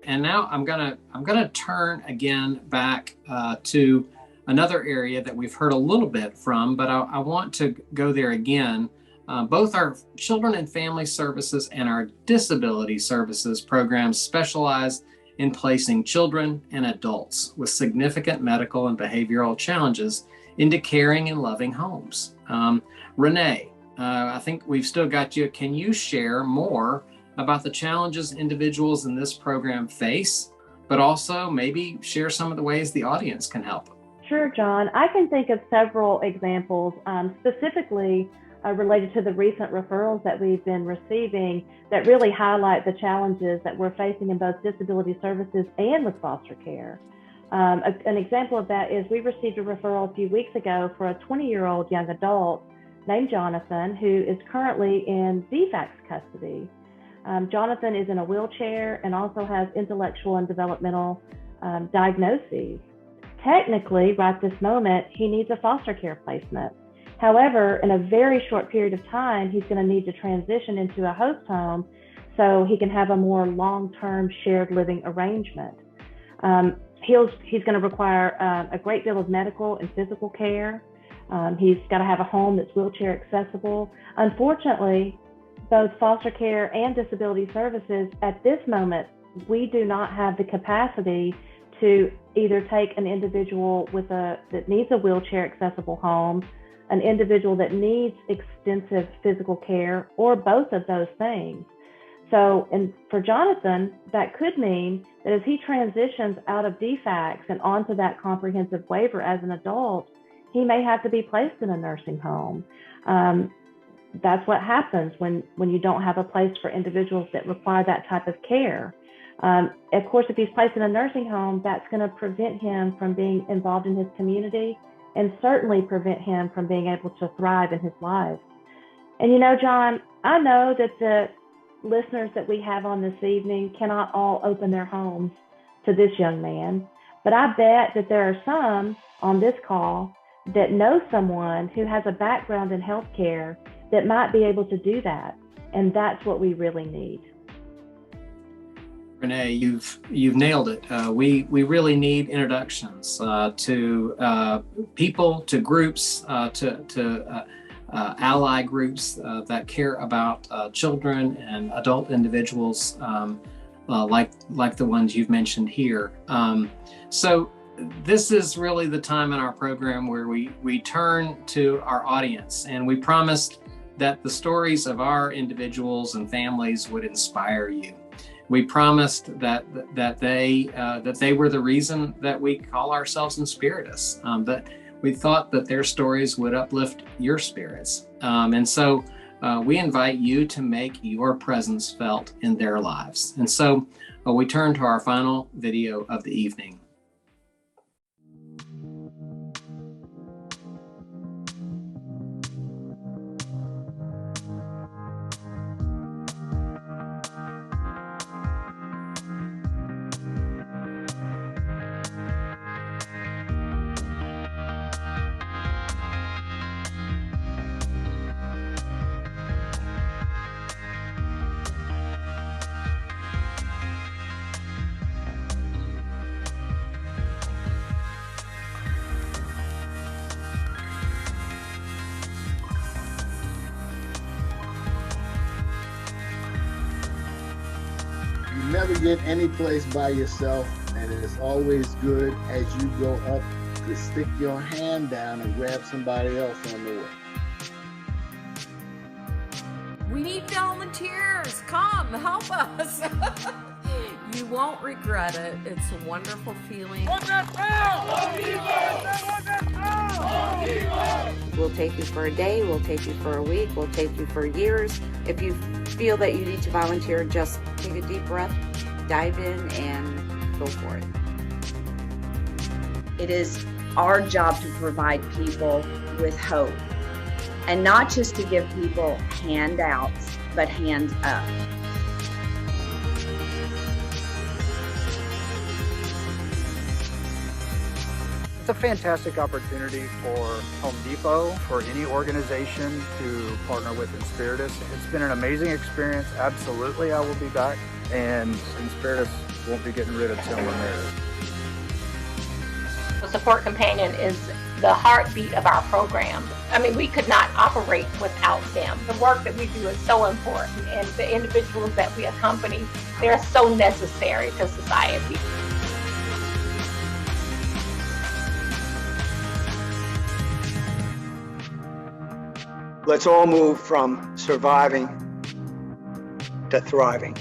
And now I'm gonna turn again back to another area that we've heard a little bit from, but I want to go there again. Both our children and family services and our disability services programs specialize in placing children and adults with significant medical and behavioral challenges into caring and loving homes. Renee, I think we've still got you. Can you share more about the challenges individuals in this program face, but also maybe share some of the ways the audience can help? Sure, John. I can think of several examples, specifically related to the recent referrals that we've been receiving that really highlight the challenges that we're facing in both disability services and with foster care. An example of that is we received a referral a few weeks ago for a 20-year-old young adult named Jonathan, who is currently in DFACS custody. Jonathan is in a wheelchair and also has intellectual and developmental diagnoses. Technically, right this moment, he needs a foster care placement. However, in a very short period of time, he's going to need to transition into a host home so he can have a more long-term shared living arrangement. He's going to require a great deal of medical and physical care. He's got to have a home that's wheelchair accessible. Unfortunately, both foster care and disability services, at this moment, we do not have the capacity to either take an individual that needs a wheelchair accessible home, an individual that needs extensive physical care, or both of those things. So, and for Jonathan, that could mean that as he transitions out of DFACS and onto that comprehensive waiver as an adult, he may have to be placed in a nursing home. That's what happens when you don't have a place for individuals that require that type of care. Of course, if he's placed in a nursing home, that's going to prevent him from being involved in his community and certainly prevent him from being able to thrive in his life. And you know, John, I know that the listeners that we have on this evening cannot all open their homes to this young man, but I bet that there are some on this call that know someone who has a background in healthcare that might be able to do that. And that's what we really need. Renee, you've nailed it. We really need introductions to people, to groups, to ally groups that care about children and adult individuals like the ones you've mentioned here. So this is really the time in our program where we turn to our audience, and we promised that the stories of our individuals and families would inspire you. We promised that they were the reason that we call ourselves Inspiritus, that we thought that their stories would uplift your spirits. And so we invite you to make your presence felt in their lives. And so we turn to our final video of the evening. You never get any place by yourself, and it is always good as you go up to stick your hand down and grab somebody else on the way. We need volunteers. Come, help us. You won't regret it. It's a wonderful feeling. We'll take you for a day, we'll take you for a week, we'll take you for years. If you feel that you need to volunteer, just take a deep breath, dive in, and go for it. It is our job to provide people with hope, and not just to give people handouts, but hands up. It's a fantastic opportunity for Home Depot, for any organization to partner with Inspiritus. It's been an amazing experience. Absolutely, I will be back. And Inspiritus won't be getting rid of someone there. The support companion is the heartbeat of our program. I mean, we could not operate without them. The work that we do is so important, and the individuals that we accompany, they're so necessary to society. Let's all move from surviving to thriving.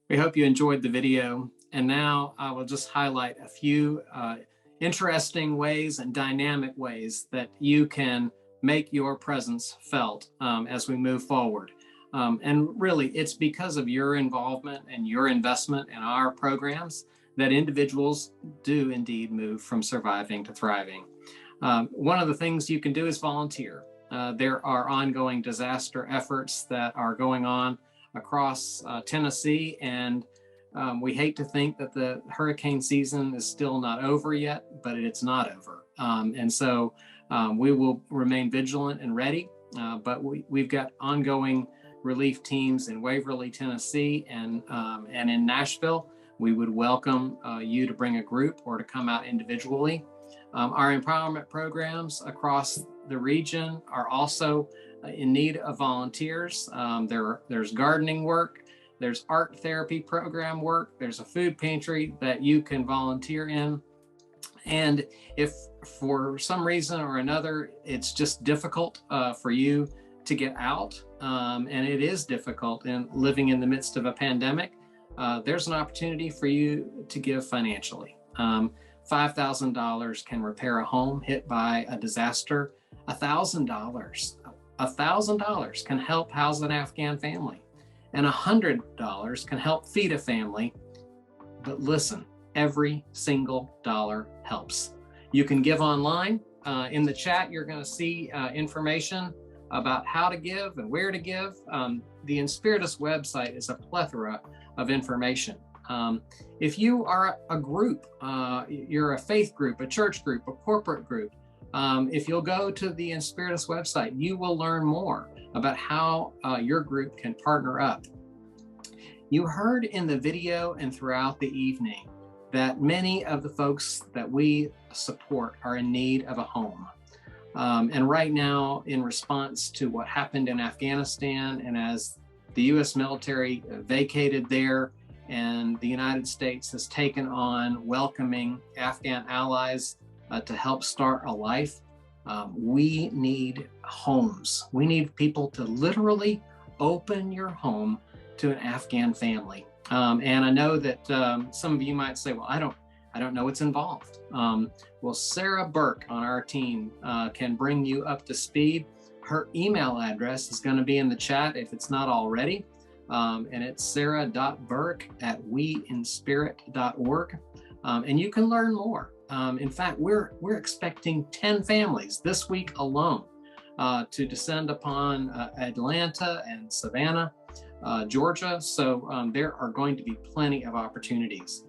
We hope you enjoyed the video. And now I will just highlight a few interesting ways and dynamic ways that you can make your presence felt as we move forward. And really, it's because of your involvement and your investment in our programs that individuals do indeed move from surviving to thriving. One of the things you can do is volunteer. There are ongoing disaster efforts that are going on across Tennessee, and we hate to think that the hurricane season is still not over yet, but it's not over. And so we will remain vigilant and ready, but we've got ongoing relief teams in Waverly, Tennessee, and in Nashville. We would welcome you to bring a group or to come out individually. Our empowerment programs across the region are also in need of volunteers. There's gardening work, there's art therapy program work, there's a food pantry that you can volunteer in. And if for some reason or another, it's just difficult for you to get out, and it is difficult in living in the midst of a pandemic, there's an opportunity for you to give financially. $5,000 can repair a home hit by a disaster. $1,000 can help house an Afghan family, and $100 can help feed a family. But listen, every single dollar helps. You can give online. In the chat, you're going to see information about how to give and where to give. The Inspiritus website is a plethora of information. If you are a group, you're a faith group, a church group, a corporate group, if you'll go to the Inspiritus website, you will learn more about how your group can partner up. You heard in the video and throughout the evening that many of the folks that we support are in need of a home. And right now, in response to what happened in Afghanistan, and as the U.S. military vacated there, and the United States has taken on welcoming Afghan allies to help start a life, we need homes. We need people to literally open your home to an Afghan family. And I know that some of you might say, well, I don't know what's involved. Well, Sarah Burke on our team can bring you up to speed. Her email address is going to be in the chat if it's not already. And it's sarah.burke@weinspirit.org. And you can learn more. In fact, we're expecting 10 families this week alone to descend upon Atlanta and Savannah, Georgia. So there are going to be plenty of opportunities.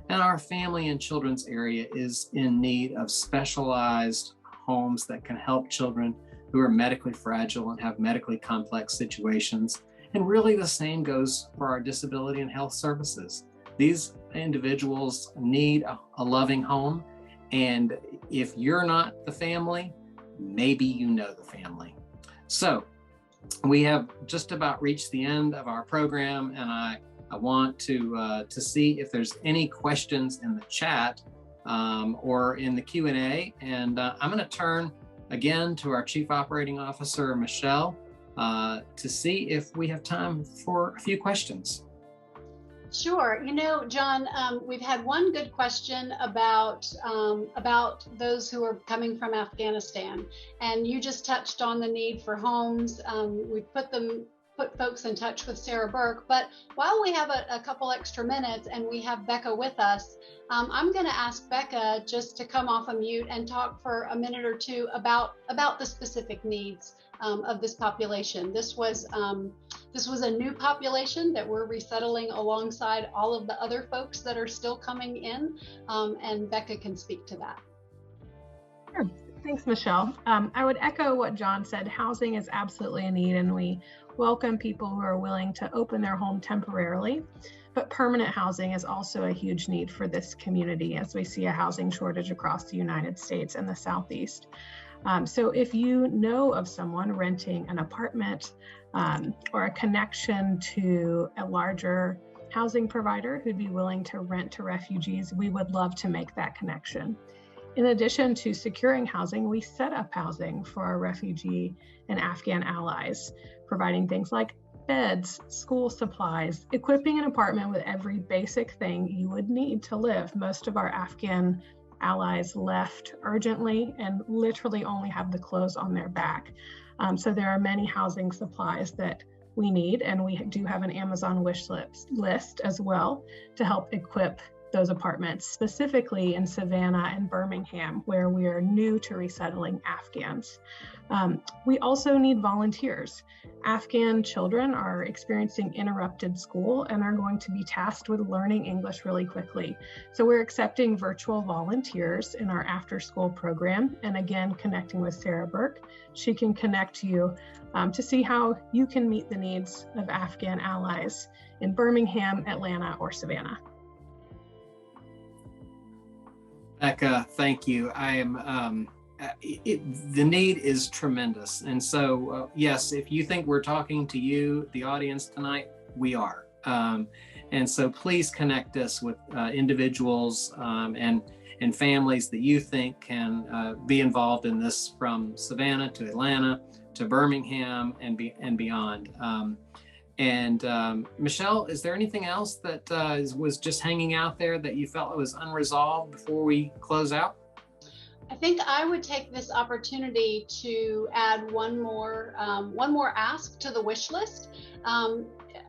And our family and children's area is in need of specialized homes that can help children who are medically fragile and have medically complex situations. And really the same goes for our disability and health services. These individuals need a loving home. And if you're not the family, maybe you know the family. So we have just about reached the end of our program, and I want to see if there's any questions in the chat or in the Q&A. And I'm going to turn again to our Chief Operating Officer, Michelle, to see if we have time for a few questions. Sure. You know, John, we've had one good question about those who are coming from Afghanistan, and you just touched on the need for homes. We put folks in touch with Sarah Burke, but while we have a couple extra minutes and we have Becca with us, I'm going to ask Becca just to come off a mute and talk for a minute or two about the specific needs of this population. This was a new population that we're resettling alongside all of the other folks that are still coming in, and Becca can speak to that. Sure. Thanks, Michelle. I would echo what John said. Housing is absolutely a need, and we welcome people who are willing to open their home temporarily. But permanent housing is also a huge need for this community, as we see a housing shortage across the United States and the Southeast. So if you know of someone renting an apartment or a connection to a larger housing provider who'd be willing to rent to refugees, we would love to make that connection. In addition to securing housing, we set up housing for our refugee and Afghan allies, providing things like beds, school supplies, equipping an apartment with every basic thing you would need to live. Most of our Afghan allies left urgently and literally only have the clothes on their back. So there are many housing supplies that we need, and we do have an Amazon wish list as well to help equip those apartments, specifically in Savannah and Birmingham, where we are new to resettling Afghans. We also need volunteers. Afghan children are experiencing interrupted school and are going to be tasked with learning English really quickly. So we're accepting virtual volunteers in our after-school program. And again, connecting with Sarah Burke, she can connect you to see how you can meet the needs of Afghan allies in Birmingham, Atlanta, or Savannah. Becca, thank you. I am. The need is tremendous, and so yes, if you think we're talking to you, the audience tonight, we are. And so please connect us with individuals and families that you think can be involved in this, from Savannah to Atlanta to Birmingham and beyond. Michelle, is there anything else that was just hanging out there that you felt was unresolved before we close out? I think I would take this opportunity to add one more ask to the wish list.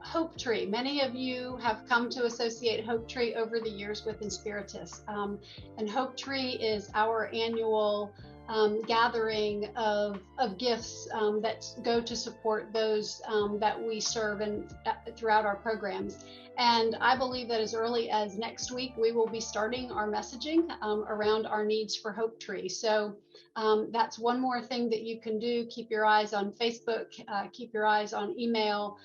Hope Tree. Many of you have come to associate Hope Tree over the years with Inspiritus. And Hope Tree is our annual gathering of gifts that go to support those that we serve throughout our programs. And I believe that as early as next week, we will be starting our messaging around our needs for Hope Tree. So that's one more thing that you can do. Keep your eyes on Facebook, keep your eyes on email,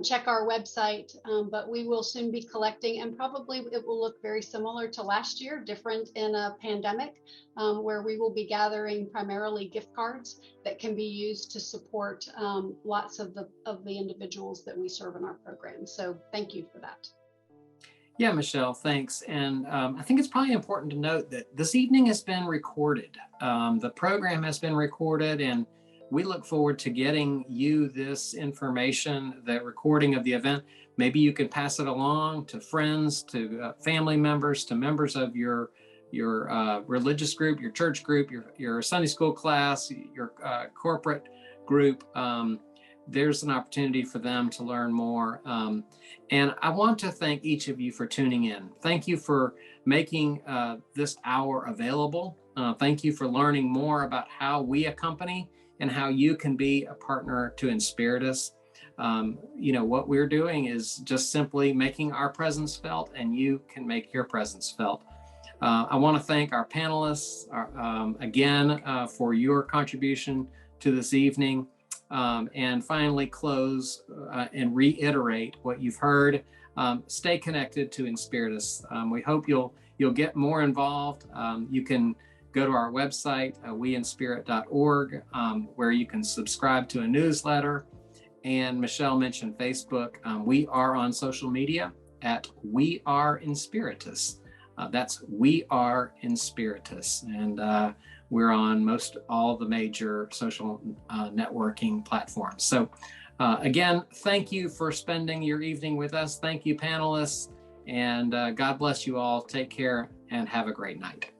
check our website, but we will soon be collecting, and probably it will look very similar to last year, different in a pandemic, where we will be gathering primarily gift cards that can be used to support lots of the individuals that we serve in our program. So thank you for that. Yeah, Michelle, thanks. And I think it's probably important to note that this evening has been recorded. The program has been recorded, and we look forward to getting you this information, the recording of the event. Maybe you can pass it along to friends, to family members, to members of your religious group, your church group, your Sunday school class, your corporate group. There's an opportunity for them to learn more. And I want to thank each of you for tuning in. Thank you for making this hour available. Thank you for learning more about how we accompany and how you can be a partner to Inspiritus. What we're doing is just simply making our presence felt, and you can make your presence felt. I want to thank our panelists again for your contribution to this evening. And finally close and reiterate what you've heard. Stay connected to Inspiritus. We hope you'll get more involved. You can go to our website, weinspirit.org, where you can subscribe to a newsletter. And Michelle mentioned Facebook. We are on social media at We Are Inspiritus. That's We Are Inspiritus. And we're on most all the major social networking platforms. So again, thank you for spending your evening with us. Thank you, panelists. And God bless you all. Take care and have a great night.